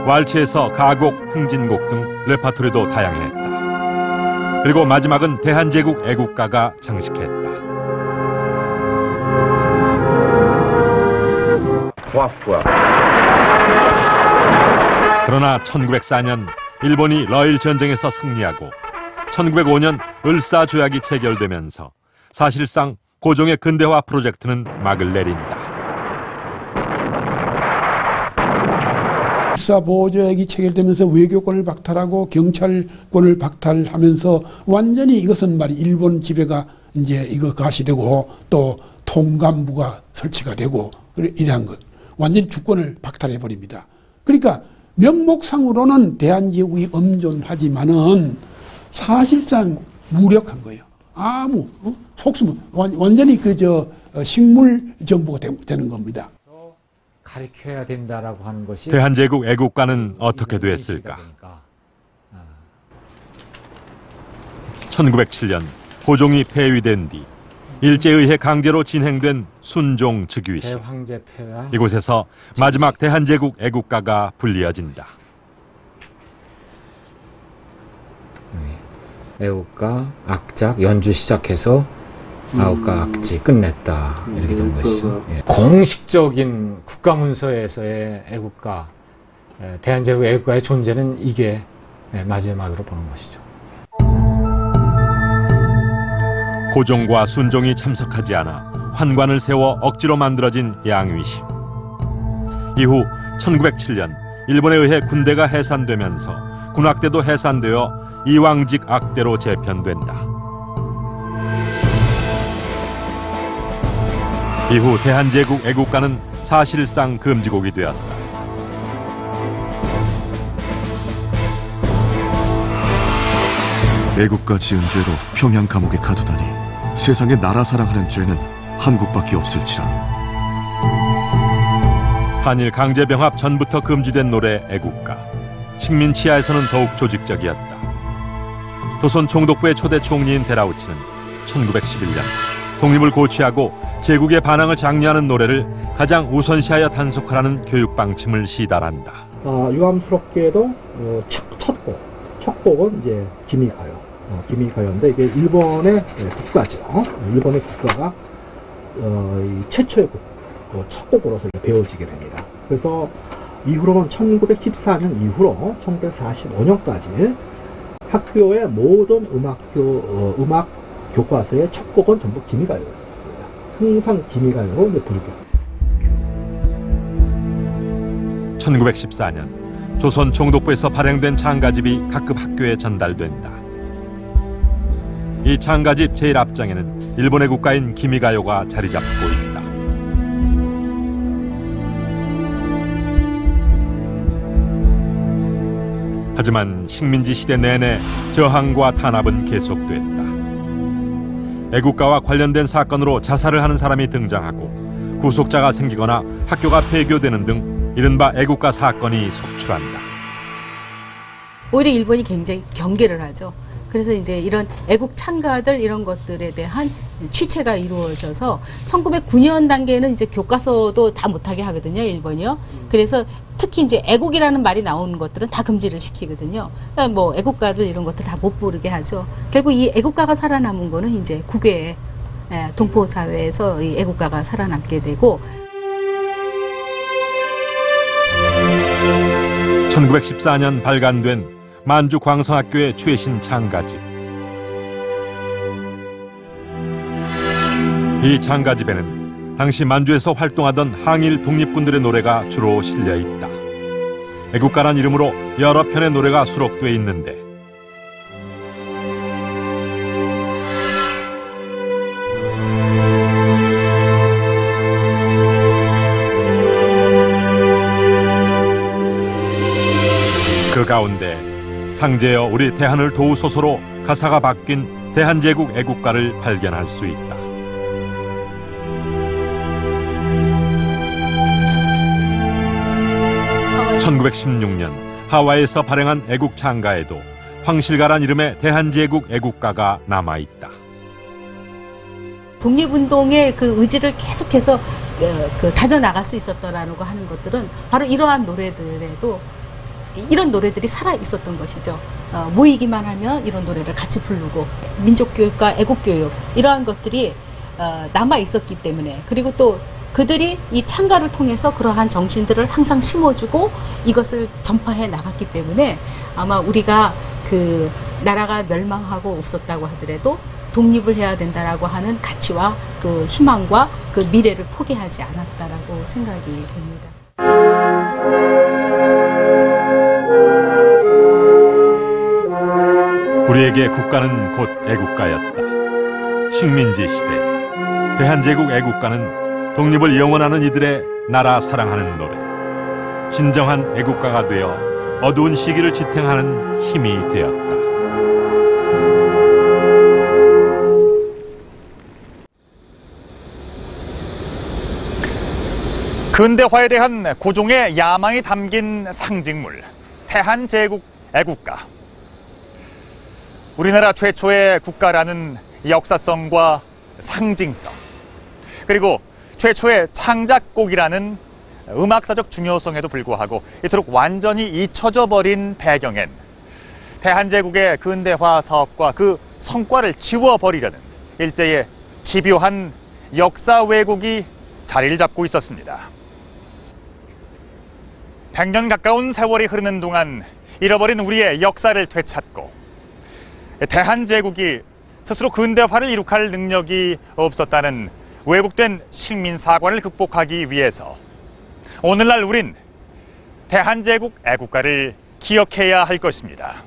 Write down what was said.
왈츠에서 가곡, 흥진곡 등 레파토리도 다양했다. 그리고 마지막은 대한제국 애국가가 장식했다. 그러나 1904년 일본이 러일 전쟁에서 승리하고 1905년 을사조약이 체결되면서 사실상 고종의 근대화 프로젝트는 막을 내린다. 을사보호조약이 체결되면서 외교권을 박탈하고 경찰권을 박탈하면서 완전히 이것은 말이 일본 지배가 이제 이거 가시되고 또 통감부가 설치가 되고 이러한 것 완전히 주권을 박탈해 버립니다. 그러니까 명목상으로는 대한제국이 엄존하지만은 사실상 무력한 거예요. 아무 속수무 완전히 식물 정부가 되는 겁니다. 가르쳐야 된다라고 하는 것이 대한제국 애국가는 어떻게 됐을까? 1907년 고종이 폐위된 뒤 일제에 의해 강제로 진행된 순종 즉위식. 이곳에서 마지막 대한제국 애국가가 불리어진다. 애국가, 악작, 연주 시작해서 아홉가 악지 끝냈다. 이렇게 된 것이죠. 공식적인 국가문서에서의 애국가, 대한제국 애국가의 존재는 이게 마지막으로 보는 것이죠. 고종과 순종이 참석하지 않아 환관을 세워 억지로 만들어진 양위식. 이후 1907년 일본에 의해 군대가 해산되면서 군악대도 해산되어 이왕직 악대로 재편된다. 이후 대한제국 애국가는 사실상 금지곡이 되었다. 애국가 지은 죄로 평양 감옥에 가두다니 세상에 나라 사랑하는 죄는 한국밖에 없을지라. 한일 강제병합 전부터 금지된 노래 애국가. 식민 치하에서는 더욱 조직적이었다. 조선 총독부의 초대 총리인 데라우치는 1911년 독립을 고취하고 제국의 반항을 장려하는 노래를 가장 우선시하여 단속하라는 교육 방침을 시달한다. 유감스럽게도 첫 곡은 이제 기미가요. 기미가요인데 이게 일본의 국가죠. 일본의 국가가 최초의 첫 곡으로서 배워지게 됩니다. 그래서 이후로는 1914년 이후로 1945년까지 학교의 모든 음악 교과서의 첫 곡은 전부 기미가요였습니다. 항상 기미가요로 부르게. 1914년 조선 총독부에서 발행된 장가집이 각급 학교에 전달된다. 이 장가집 제일 앞장에는 일본의 국가인 기미가요가 자리 잡고 있다. 하지만 식민지 시대 내내 저항과 탄압은 계속됐다. 애국가와 관련된 사건으로 자살을 하는 사람이 등장하고 구속자가 생기거나 학교가 폐교되는 등 이른바 애국가 사건이 속출한다. 오히려 일본이 굉장히 경계를 하죠. 그래서 이제 이런 애국 찬가들 이런 것들에 대한 취체가 이루어져서 1909년 단계는 이제 교과서도 다 못하게 하거든요, 일본이요. 그래서 특히 이제 애국이라는 말이 나오는 것들은 다 금지를 시키거든요. 그러니까 뭐 애국가들 이런 것들 다 못 부르게 하죠. 결국 이 애국가가 살아남은 거는 이제 국외 동포 사회에서 이 애국가가 살아남게 되고. 1914년 발간된 만주 광성학교의 최신 장가집. 이 장가집에는 당시 만주에서 활동하던 항일 독립군들의 노래가 주로 실려 있다. 애국가란 이름으로 여러 편의 노래가 수록돼 있는데 그 가운데 상제여 우리 대한을 도우소서로 가사가 바뀐 대한제국 애국가를 발견할 수 있다. (1916년) 하와이에서 발행한 애국 창가에도 황실가란 이름의 대한제국 애국가가 남아있다. 독립운동의 그 의지를 계속해서 다져나갈 수 있었더라고 하는 것들은 바로 이러한 노래들에도 이런 노래들이 살아 있었던 것이죠. 모이기만 하면 이런 노래를 같이 부르고 민족교육과 애국교육 이러한 것들이 남아 있었기 때문에, 그리고 또 그들이 이 창가를 통해서 그러한 정신들을 항상 심어주고 이것을 전파해 나갔기 때문에 아마 우리가 그 나라가 멸망하고 없었다고 하더라도 독립을 해야 된다라고 하는 가치와 그 희망과 그 미래를 포기하지 않았다라고 생각이 됩니다. 우리에게 국가는 곧 애국가였다. 식민지 시대 대한제국 애국가는 독립을 영원하는 이들의 나라 사랑하는 노래, 진정한 애국가가 되어 어두운 시기를 지탱하는 힘이 되었다. 근대화에 대한 고종의 야망이 담긴 상징물, 대한제국 애국가. 우리나라 최초의 국가라는 역사성과 상징성, 그리고 최초의 창작곡이라는 음악사적 중요성에도 불구하고 이토록 완전히 잊혀져 버린 배경엔 대한제국의 근대화 사업과 그 성과를 지워버리려는 일제의 집요한 역사 왜곡이 자리를 잡고 있었습니다. 100년 가까운 세월이 흐르는 동안 잃어버린 우리의 역사를 되찾고 대한제국이 스스로 근대화를 이룩할 능력이 없었다는 왜곡된 식민사관을 극복하기 위해서 오늘날 우린 대한제국 애국가를 기억해야 할 것입니다.